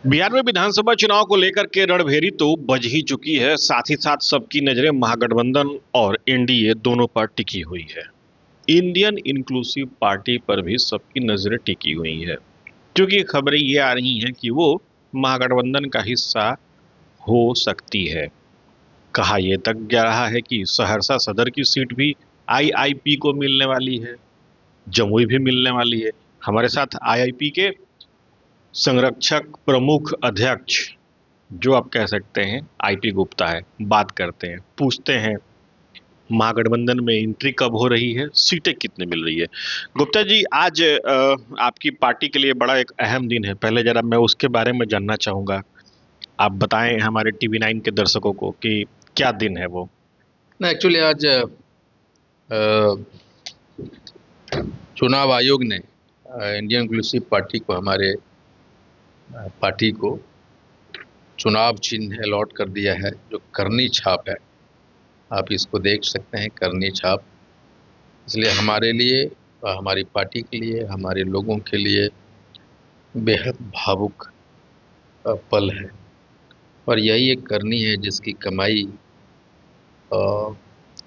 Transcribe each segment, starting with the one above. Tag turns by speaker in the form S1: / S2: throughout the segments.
S1: बिहार में विधानसभा चुनाव को लेकर के रणभेरी तो बज ही चुकी है। साथ ही साथ सबकी नजरें महागठबंधन और एनडीए दोनों पर टिकी हुई है। इंडियन इंक्लूसिव पार्टी पर भी सबकी नजरें टिकी हुई है, क्योंकि खबरें ये आ रही हैं कि वो महागठबंधन का हिस्सा हो सकती है। कहा यह तक जा रहा है कि सहरसा सदर की सीट भी आईआईपी को मिलने वाली है, जमुई भी मिलने वाली है। हमारे साथ आईआईपी के संरक्षक प्रमुख अध्यक्ष, जो आप कह सकते हैं, आईपी गुप्ता है। बात करते हैं, पूछते हैं महागठबंधन में एंट्री कब हो रही है, सीटें कितने मिल रही है। गुप्ता जी, आज आपकी पार्टी के लिए बड़ा एक अहम दिन है। पहले जरा मैं उसके बारे में जानना चाहूंगा। आप बताएं हमारे टीवी 9 के दर्शकों को कि क्या दिन है वो।
S2: ना एक्चुअली आज चुनाव आयोग ने इंडियन इंक्लूसिव पार्टी को हमारे पार्टी को चुनाव चिन्ह अलॉट कर दिया है, जो करनी छाप है। आप इसको देख सकते हैं, करनी छाप। इसलिए हमारे लिए, हमारी पार्टी के लिए, हमारे लोगों के लिए बेहद भावुक पल है। और यही एक करनी है जिसकी कमाई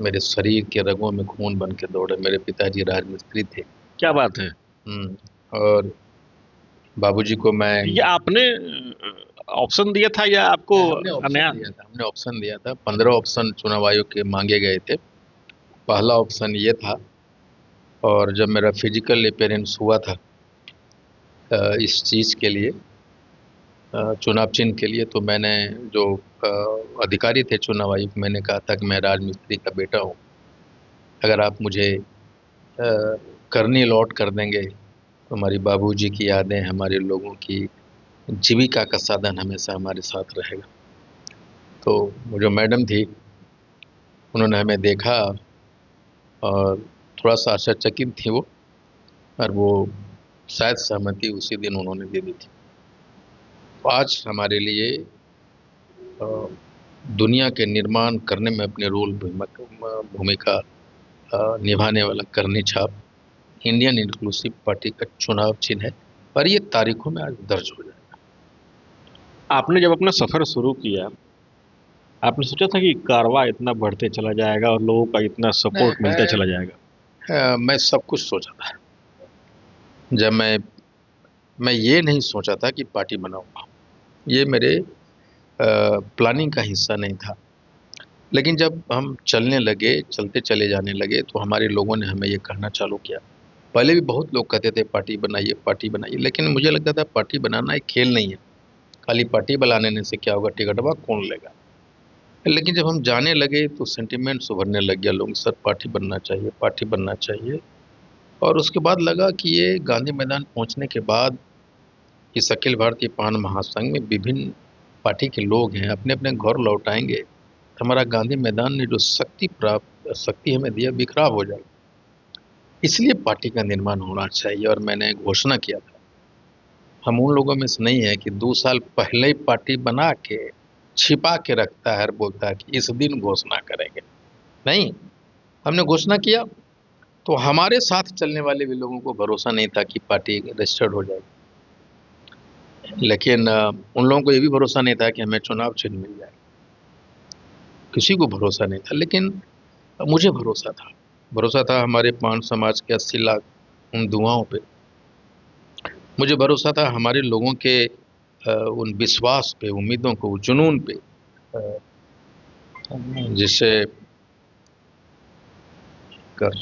S2: मेरे शरीर के रगों में खून बन के दौड़े। मेरे पिताजी राजमिस्त्री थे।
S1: क्या बात है।
S2: और बाबूजी को मैं,
S1: ये आपने ऑप्शन दिया था या आपको नया?
S2: हमने ऑप्शन दिया था। 15 ऑप्शन चुनाव आयोग के मांगे गए थे। पहला ऑप्शन ये था, और जब मेरा फिजिकल अपीयरेंस हुआ था इस चीज़ के लिए, चुनाव चिन्ह के लिए, तो मैंने जो अधिकारी थे चुनाव आयोग, मैंने कहा था कि मैं राजमिस्त्री का बेटा हूँ, अगर आप मुझे करनी अलॉट कर देंगे तो हमारी बाबूजी की यादें, हमारे लोगों की जीविका का साधन हमेशा हमारे साथ रहेगा। तो वो जो मैडम थी, उन्होंने हमें देखा और थोड़ा सा आश्चर्यचकित थी वो, और वो शायद सहमति उसी दिन उन्होंने दे दी थी। तो आज हमारे लिए दुनिया के निर्माण करने में अपने रोल भूमिका निभाने वाला करनी छाप इंडियन इंक्लूसिव पार्टी का चुनाव चिन्ह है, और ये तारीखों में आज दर्ज हो जाएगा।
S1: आपने जब अपना सफर शुरू किया, आपने सोचा था कि कारवां इतना बढ़ते चला जाएगा और लोगों का इतना सपोर्ट मिलता चला जाएगा?
S2: मैं सब कुछ सोचा था। जब मैं ये नहीं सोचा था कि पार्टी बनाऊंगा, ये मेरे प्लानिंग का हिस्सा नहीं था। लेकिन जब हम चलने लगे, चलते चले जाने लगे, तो हमारे लोगों ने हमें ये कहना चालू किया। पहले भी बहुत लोग कहते थे पार्टी बनाइए, पार्टी बनाइए, लेकिन मुझे लगता था पार्टी बनाना एक खेल नहीं है। खाली पार्टी बनाने से क्या होगा, टिकटवा कौन लेगा। लेकिन जब हम जाने लगे तो सेंटिमेंट्स उभरने लग गया लोग, सर पार्टी बनना चाहिए, पार्टी बनना चाहिए। और उसके बाद लगा कि ये गांधी मैदान पहुंचने के बाद इस अखिल भारतीय पान महासंघ में विभिन्न पार्टी के लोग हैं, अपने अपने घर लौट आएंगे, तो हमारा गांधी मैदान ने जो शक्ति हमें दिया, बिखराव हो जाएगा। इसलिए पार्टी का निर्माण होना चाहिए। और मैंने घोषणा किया था, हम उन लोगों में से नहीं है कि 2 साल पहले ही पार्टी बना के छिपा के रखता है और बोलता है कि इस दिन घोषणा करेंगे। नहीं, हमने घोषणा किया तो हमारे साथ चलने वाले भी लोगों को भरोसा नहीं था कि पार्टी रजिस्टर्ड हो जाएगी। लेकिन उन लोगों को ये भी भरोसा नहीं था कि हमें चुनाव चिन्ह मिल जाए। किसी को भरोसा नहीं था, लेकिन मुझे भरोसा था। भरोसा था हमारे पान समाज के 80 लाख उन दुआओं पे। मुझे भरोसा था हमारे लोगों के उन विश्वास पे, उम्मीदों को, जुनून पे, जिससे कर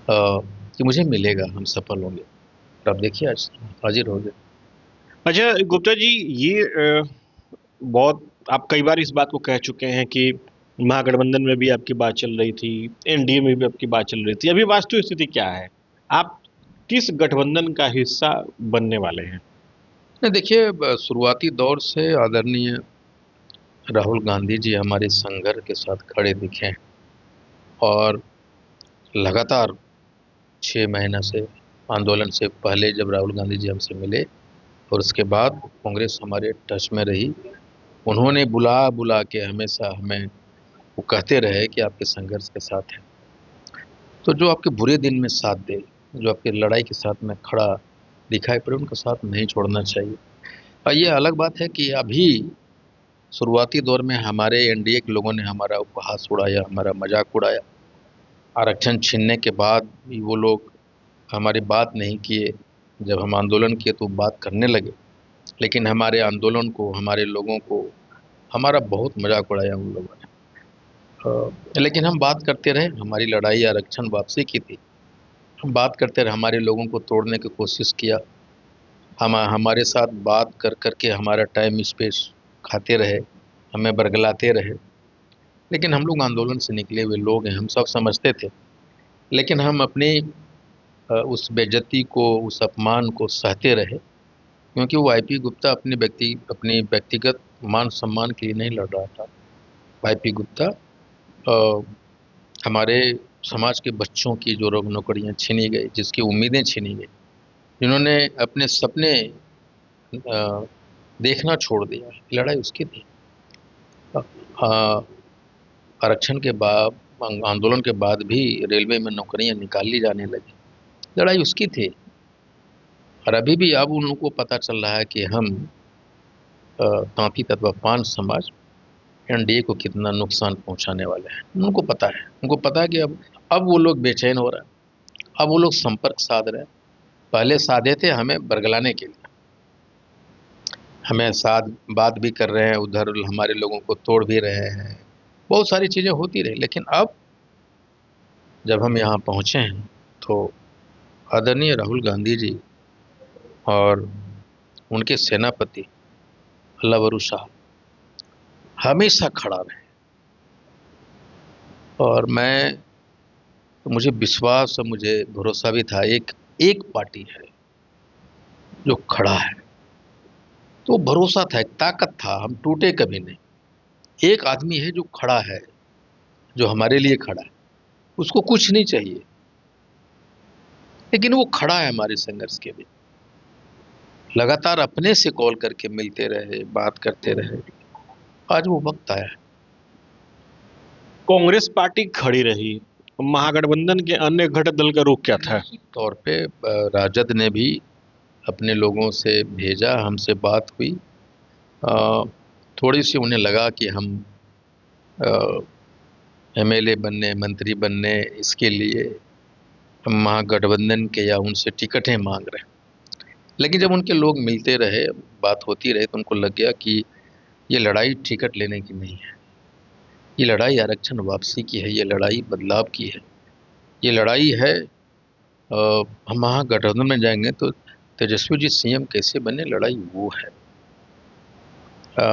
S2: कि मुझे मिलेगा, हम सफल होंगे। तो आप देखिए आज हाजिर हो गए।
S1: अच्छा गुप्ता जी, ये बहुत आप कई बार इस बात को कह चुके हैं कि महागठबंधन में भी आपकी बात चल रही थी, एनडीए में भी आपकी बात चल रही थी। अभी वास्तविक स्थिति क्या है? आप किस गठबंधन का हिस्सा बनने वाले हैं?
S2: नहीं, देखिए, शुरुआती दौर से आदरणीय राहुल गांधी जी हमारे संघर्ष के साथ खड़े दिखे हैं, और लगातार 6 महीने से, आंदोलन से पहले जब राहुल गांधी जी हमसे मिले और उसके बाद कांग्रेस हमारे टच में रही, उन्होंने बुला बुला के हमेशा हमें वो कहते रहे कि आपके संघर्ष के साथ हैं। तो जो आपके बुरे दिन में साथ दे, जो आपकी लड़ाई के साथ में खड़ा दिखाई पड़े, उनका साथ नहीं छोड़ना चाहिए। ये अलग बात है कि अभी शुरुआती दौर में हमारे एनडीए के लोगों ने हमारा उपहास उड़ाया, हमारा मजाक उड़ाया। आरक्षण छीनने के बाद भी वो लोग हमारी बात नहीं किए। जब हम आंदोलन किए तो बात करने लगे, लेकिन हमारे आंदोलन को, हमारे लोगों को, हमारा बहुत मजाक उड़ाया उन लोगों ने। लेकिन हम बात करते रहे। हमारी लड़ाई आरक्षण वापसी की थी। हम बात करते रहे, हमारे लोगों को तोड़ने की कोशिश किया। हम हमारे साथ बात कर कर के हमारा टाइम स्पेस खाते रहे, हमें बरगलाते रहे। लेकिन हम लोग आंदोलन से निकले हुए लोग हैं, हम सब समझते थे। लेकिन हम अपनी उस बेइज्जती को, उस अपमान को सहते रहे, क्योंकि वो वाईपी गुप्ता अपनी व्यक्तिगत मान सम्मान के लिए नहीं लड़ रहा था। वाईपी गुप्ता अ, हमारे समाज के बच्चों की जो नौकरियां छीनी गई, जिसकी उम्मीदें छीनी गई, जिन्होंने अपने सपने देखना छोड़ दिया, लड़ाई उसकी थी। आरक्षण के बाद, आंदोलन के बाद भी रेलवे में नौकरियां निकाली जाने लगी, लड़ाई उसकी थी। और अभी भी अब उन लोगों को पता चल रहा है कि हम तांती तत्व पान समाज एनडीए को कितना नुकसान पहुंचाने वाले हैं। उनको पता है, उनको पता है कि अब वो लोग बेचैन हो रहे हैं, अब वो लोग संपर्क साध रहे हैं। पहले साधे थे हमें बरगलाने के लिए, हमें साथ बात भी कर रहे हैं, उधर हमारे लोगों को तोड़ भी रहे हैं, बहुत सारी चीज़ें होती रही। लेकिन अब जब हम यहाँ पहुँचे हैं तो आदरणीय राहुल गांधी जी और उनके सेनापति लवरू साहब हमेशा खड़ा रहे। और मुझे विश्वास और मुझे भरोसा भी था, एक पार्टी है जो खड़ा है, तो भरोसा था, एक ताकत था, हम टूटे कभी नहीं। एक आदमी है जो खड़ा है, जो हमारे लिए खड़ा है, उसको कुछ नहीं चाहिए, लेकिन वो खड़ा है हमारे संघर्ष के बीच। लगातार अपने से कॉल करके मिलते रहे, बात करते रहे। आज वो वक्त आया है।
S1: कांग्रेस पार्टी खड़ी रही, महागठबंधन के अन्य घटक दल का रुख क्या था?
S2: तौर पे राजद ने भी अपने लोगों से भेजा, हमसे बात हुई। थोड़ी सी उन्हें लगा कि हम एमएलए बनने, मंत्री बनने, इसके लिए हम महागठबंधन के या उनसे टिकटें मांग रहे हैं। लेकिन जब उनके लोग मिलते रहे, बात होती रही, तो उनको लग गया कि ये लड़ाई टिकट लेने की नहीं है, ये लड़ाई आरक्षण वापसी की है, ये लड़ाई बदलाव की है, ये लड़ाई है हम महागठबंधन में जाएंगे तो तेजस्वी जी सीएम कैसे बने, लड़ाई वो है।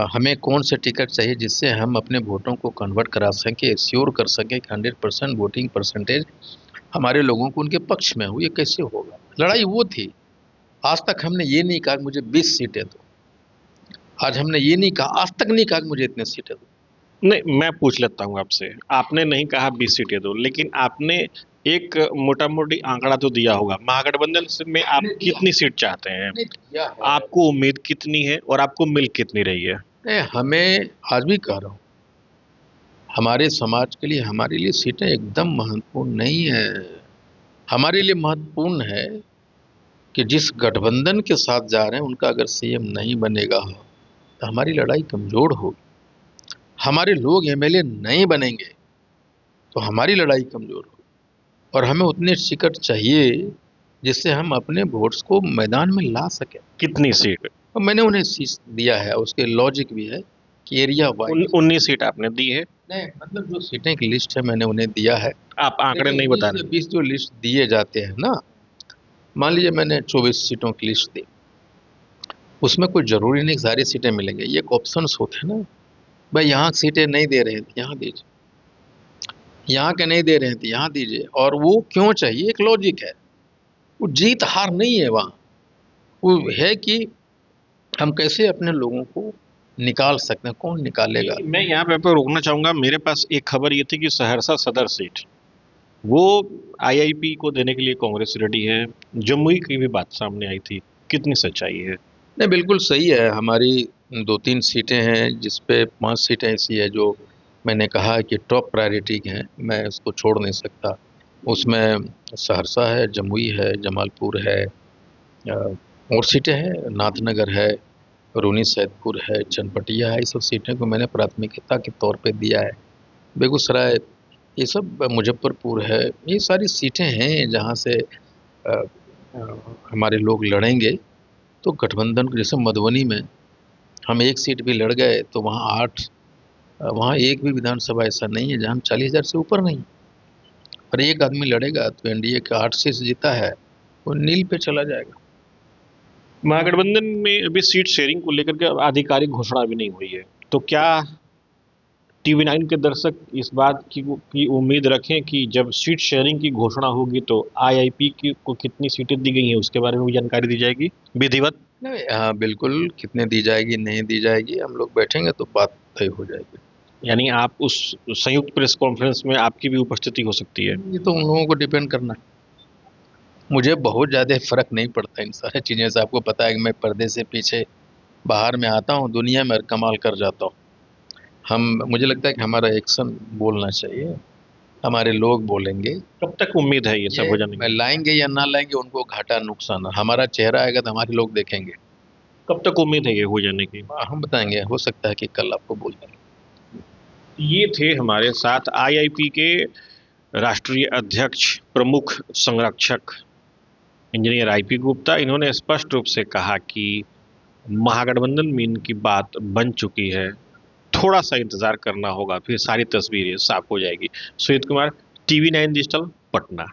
S2: हमें कौन से टिकट चाहिए जिससे हम अपने वोटों को कन्वर्ट करा सकें, श्योर कर सकें कि 100% वोटिंग परसेंटेज हमारे लोगों को उनके पक्ष में हो, ये कैसे होगा। लड़ाई वो थी। आज तक हमने ये नहीं कहा कि मुझे 20 सीटें दो, आज हमने ये नहीं कहा, आज तक नहीं कहा कि मुझे इतने सीटें दो।
S1: नहीं, मैं पूछ लेता हूँ आपसे, आपने नहीं कहा 20 सीटें दो, लेकिन आपने एक मोटा मोटी आंकड़ा तो दिया होगा, महागठबंधन में आप कितनी सीट चाहते हैं, आपको उम्मीद कितनी है और आपको मिल कितनी रही है?
S2: हमें आज भी कह रहा हूँ, हमारे समाज के लिए, हमारे लिए सीटें एकदम महत्वपूर्ण नहीं है। हमारे लिए महत्वपूर्ण है कि जिस गठबंधन के साथ जा रहे हैं उनका अगर सीएम नहीं बनेगा तो हमारी लड़ाई कमजोर होगी। हमारे लोग एमएलए नहीं बनेंगे तो हमारी लड़ाई कमजोर होगी। और हमें उतने टिकट चाहिए जिससे हम अपने वोट्स को मैदान में ला सकें।
S1: कितनी सीट?
S2: और मैंने उन्हें दिया है, उसके लॉजिक भी है कि एरिया वाइज
S1: 19 सीट आपने दी है?
S2: नहीं, मतलब जो सीटें की लिस्ट है मैंने उन्हें दिया है।
S1: आप आंकड़े नहीं बता रहे?
S2: 20 जो लिस्ट दिए जाते हैं ना, मान लीजिए मैंने 24 सीटों की लिस्ट दी, उसमें कोई जरूरी नहीं सारी सीटें मिलेंगे, ये एक ऑप्शंस होते हैं ना। भाई यहाँ सीटें नहीं दे रहे हैं तो यहाँ दीजिए, यहाँ के नहीं दे रहे हैं तो यहाँ दीजिए। और वो क्यों चाहिए, एक लॉजिक है, वो जीत हार नहीं है वहाँ, वो है कि हम कैसे अपने लोगों को निकाल सकते हैं, कौन निकालेगा।
S1: मैं यहाँ पे रोकना चाहूंगा, मेरे पास एक खबर ये थी कि सहरसा सदर सीट वो आईआईपी को देने के लिए कांग्रेस रेडी है, जमुई की भी बात सामने आई थी, कितनी सच्चाई है?
S2: नहीं, बिल्कुल सही है। हमारी 2-3 सीटें हैं, जिसपे 5 सीटें ऐसी है जो मैंने कहा कि टॉप प्रायोरिटी हैं, मैं उसको छोड़ नहीं सकता। उसमें सहरसा है, जमुई है, जमालपुर है, और सीटें हैं, नाथनगर है, रूनी सैदपुर है, चनपटिया है, ये सब सीटें को मैंने प्राथमिकता के तौर पे दिया है। बेगूसराय, ये सब, मुजफ्फरपुर है, ये सारी सीटें हैं जहाँ से अ, हमारे लोग लड़ेंगे। तो गठबंधन, जैसे मधुबनी में हम एक सीट भी लड़ गए तो वहाँ 8, वहाँ एक भी विधानसभा ऐसा नहीं है जहाँ हम 40,000 से ऊपर नहीं। और एक आदमी लड़ेगा तो एनडीए का 8 सीट जीता है, वो नील पे चला जाएगा।
S1: महागठबंधन में अभी सीट शेयरिंग को लेकर के आधिकारिक घोषणा भी नहीं हुई है, तो क्या टीवी 9 के दर्शक इस बात की उम्मीद रखें कि जब सीट शेयरिंग की घोषणा होगी तो आईआईपी को कितनी सीटें दी गई हैं उसके बारे में भी जानकारी दी जाएगी विधिवत?
S2: नहीं, हाँ बिल्कुल, कितने दी जाएगी नहीं दी जाएगी, हम लोग बैठेंगे तो बात तय हो जाएगी।
S1: यानी आप उस संयुक्त प्रेस कॉन्फ्रेंस में आपकी भी उपस्थिति हो सकती है?
S2: ये तो उन लोगों को डिपेंड करना है। मुझे बहुत ज़्यादा फर्क नहीं पड़ता इन सारी चीज़ें से। आपको पता है कि मैं पर्दे से पीछे बाहर में आता हूँ, दुनिया में कमाल कर जाता हूँ। मुझे लगता है कि हमारा एक्शन बोलना चाहिए, हमारे लोग बोलेंगे।
S1: कब तक उम्मीद है ये सब हो जाने
S2: ये
S1: की?
S2: लाएंगे या ना लाएंगे, उनको घाटा नुकसान, हमारा चेहरा आएगा तो हमारे लोग देखेंगे।
S1: कब तक उम्मीद है ये हो जाने की?
S2: हम बताएंगे, हो सकता है कि कल आपको बोल देंगे।
S1: ये थे हमारे साथ आईआईपी के राष्ट्रीय अध्यक्ष, प्रमुख संरक्षक इंजीनियर आईपी गुप्ता। इन्होंने स्पष्ट रूप से कहा कि महागठबंधन में इनकी बात बन चुकी है, थोड़ा सा इंतजार करना होगा, फिर सारी तस्वीरें साफ हो जाएगी। Sujit Kumar, TV 9 digital, Patna.